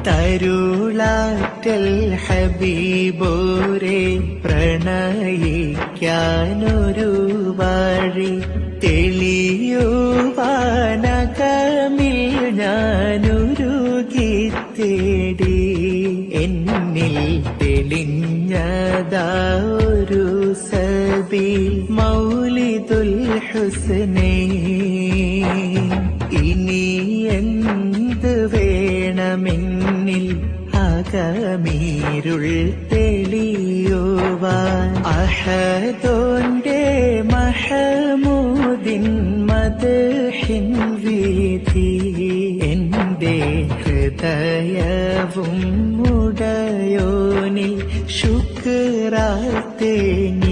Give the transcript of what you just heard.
തരുളാറ്റൽ ഹബീബോരെ പ്രണയിക്കാനൊരു വഴി തെളിയുവാനകമിൽ ഞാനുരുകി തേടി. എന്നിൽ തെളിഞ്ഞതാ ഒരു സബി മൗലിദുൽ ഹുസ്നേ. ഇനി എന്ത് വേണമെന്നിൽ അകമീരുൾ തെളിയുവാൻ. അഹദോന്റെ മഹമൂദിൻ മദ്ഹിൻ വീഥി എന്റെ ഹൃദയവും ഉടയോനിൽ ശുക്റാത്തേനി.